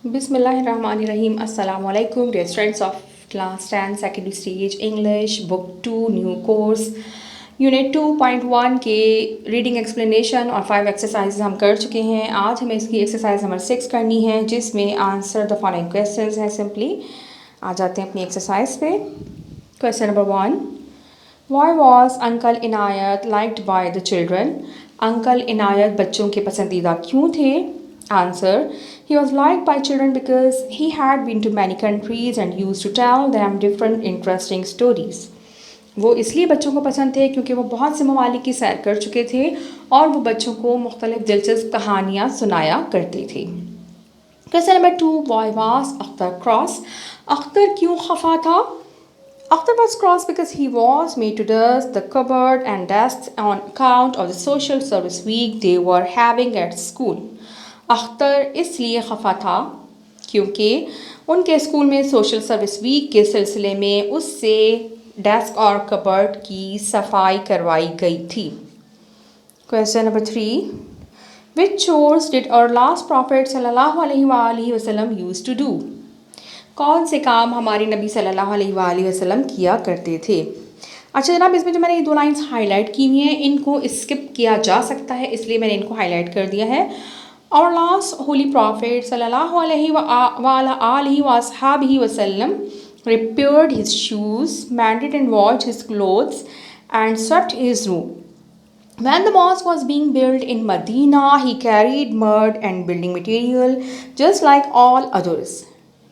Bismillahirrahmanirrahim. Assalamu alaikum, dear students of class 10 secondary stage English book 2 new course unit 2.1 के reading explanation और 5 exercise हम कर चुके हैं। आज हमें इसकी एक्सरसाइज नंबर 6 करनी है जिसमें आंसर द फॉलोइंग क्वेश्चंस हैं। सिंपली आ जाते हैं अपनी एक्सरसाइज पे। Question number 1, why was uncle Inayat liked by the children? Uncle Inayat बच्चों के पसंदीदा क्यों थे? Answer: he was liked by children because he had been to many countries and used to tell them different interesting stories. वो इसलिए बच्चों को पसंद थे क्योंकि वो बहुत से ममालिक की सैर कर चुके थे और वो बच्चों को मुख्तलिफ दिलचस्प कहानियाँ सुनाया करते थे। Question number 2, why was Akhtar cross? Akhtar क्यों खफा था? Akhtar was cross because he was made to dust the cupboard and desks on account of the social service week they were having at school. Akhtar इसलिए खफा था क्योंकि उनके स्कूल में social service week के सिलसिले में उससे डेस्क और कबर्ड की सफाई करवाई गई थी। Question number 3, which chores did our last prophet सल्लल्लाहु अलैहि वसल्लम यूज्ड टू डू? कौन से काम हमारे नबी सल्लल्लाहु अलैहि वसल्लम किया करते थे? अच्छा जनाब, इसमें जो मैंने ये 2 लाइंस हाईलाइट की हुई हैं इनको स्किप किया जा सकता है, इसलिए मैंने इनको हाईलाइट कर दिया है। Our last holy prophet sallallahu alaihi wasallam repaired his shoes, mended and washed his clothes, and swept his room. When the mosque was being built in Medina, he carried mud and building material just like all others.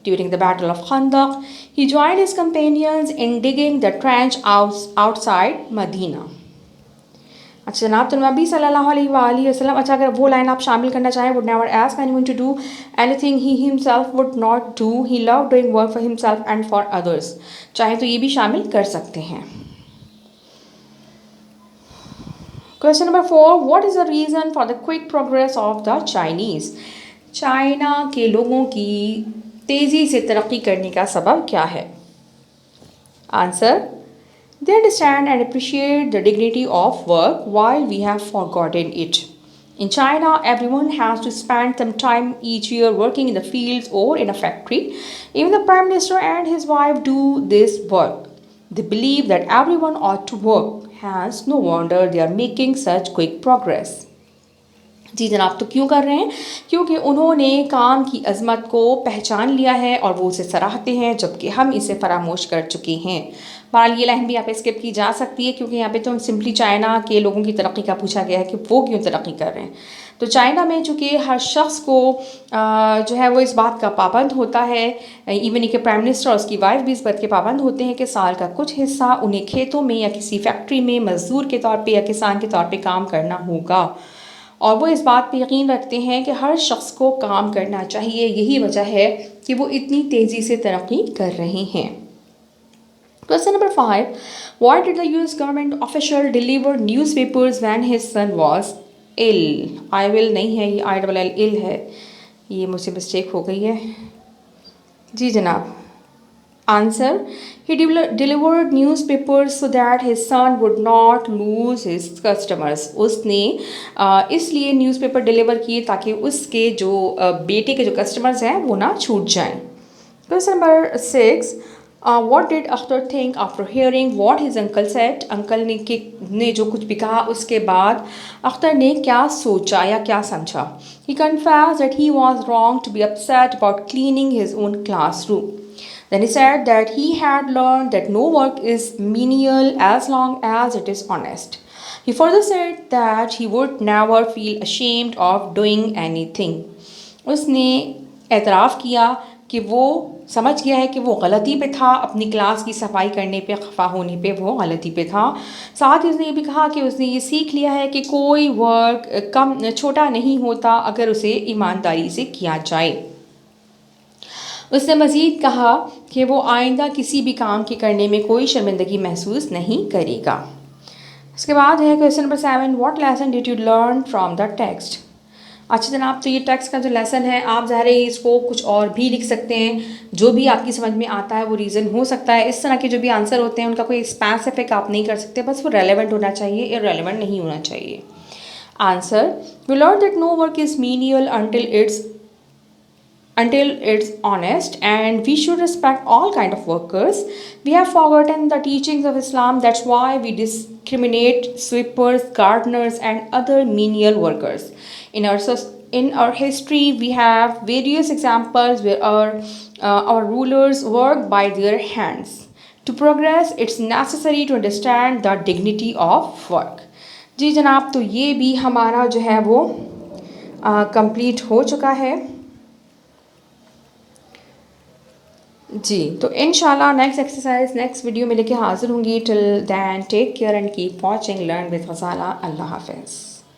During the Battle of Khandaq, he joined his companions in digging the trench outside Medina. अच्छा जनाब, तो नबी सल्लल्लाहु अलैहि वसल्लम, अच्छा अगर वो line आप शामिल करना चाहें, would never ask anyone to do anything he himself would not do, he love doing work for himself and for others, चाहे तो ये भी शामिल कर सकते हैं। Question number 4, what is the reason for the quick progress of the Chinese? China के लोगों की तेज़ी से तरक्की करने का सबब क्या है? Answer: they understand and appreciate the dignity of work while we have forgotten it. In China, everyone has to spend some time each year working in the fields or in a factory. Even the Prime Minister and his wife do this work. They believe that everyone ought to work. Hence, no wonder they are making such quick progress. जी जनाब, तो क्यों कर रहे हैं? क्योंकि उन्होंने काम की अज़मत को पहचान लिया है और वो उसे सराहते हैं, जबकि हम इसे फरामोश कर चुके हैं। बहरहाल ये लाइन भी यहाँ पे स्किप की जा सकती है क्योंकि यहाँ पे तो सिंपली चाइना के लोगों की तरक्की का पूछा गया है कि वो क्यों तरक्की कर रहे हैं। तो चाइना में चूँकि हर शख्स को जो है वो इस बात का पाबंद होता है, इवन के प्राइम मिनिस्टर और उसकी वाइफ भी इस बात के पाबंद होते हैं कि साल का कुछ हिस्सा उन्हें खेतों में या किसी फैक्ट्री में मज़दूर के तौर पर या किसान के तौर पर काम करना होगा, और वो इस बात पे यकीन रखते हैं कि हर शख्स को काम करना चाहिए। यही वजह है कि वो इतनी तेज़ी से तरक्की कर रहे हैं। Question number 5, why did the US government official deliver newspapers when his son was ill? I will नहीं है, ये ILL इल है, ये मुझसे मिस्टेक हो गई है। जी जनाब, answer: he delivered newspapers so that his son would not lose his customers. उसने इसलिए न्यूज़पेपर डिलीवर किए ताकि उसके जो बेटे के जो कस्टमर्स हैं वो ना छूट जाएं। Question number 6, what did Akhtar think after hearing what his uncle said? Uncle ने जो कुछ भी कहा उसके बाद अख्तर ने क्या सोचा या क्या समझा? He confessed that he was wrong to be upset about cleaning his own classroom. Then he said that he had learned that no work is menial as long as it is honest. He further said that he would never feel ashamed of doing anything. उसने एतराफ़ किया कि वो समझ गया है कि वो गलती पे था, अपनी क्लास की सफाई करने पे, खफा होने पे वो गलती पे था। साथ ही उसने ये भी कहा कि उसने ये सीख लिया है कि कोई वर्क कम छोटा नहीं होता अगर उसे ईमानदारी से किया जाए। उसने मज़ीद कहा कि वो आइंदा किसी भी काम के करने में कोई शर्मिंदगी महसूस नहीं करेगा। इसके बाद है question number 7, what lesson did you learn from the text? अच्छा जनाब, तो ये टेक्स्ट का जो लेसन है आप ज़ाहिर है इसको कुछ और भी लिख सकते हैं, जो भी आपकी समझ में आता है वो रीज़न हो सकता है। इस तरह के जो भी आंसर होते हैं उनका कोई स्पेसिफिक आप नहीं कर सकते, बस वो रेलेवेंट होना चाहिए, इररेलेवेंट नहीं होना चाहिए। Answer: we learn that no work is menial until it's until it's honest, and we should respect all kind of workers. We have forgotten the teachings of Islam. That's why we discriminate sweepers, gardeners, and other menial workers. In our history, we have various examples where our rulers work by their hands. To progress, it's necessary to understand the dignity of work. जी जनाब, तो ये भी हमारा जो है वो complete हो चुका है। जी, तो इंशाल्लाह नेक्स्ट एक्सरसाइज नेक्स्ट वीडियो में लेके हाजिर होंगी। Till then take care and keep watching learn with Ghazala. अल्लाह हाफ़िज़।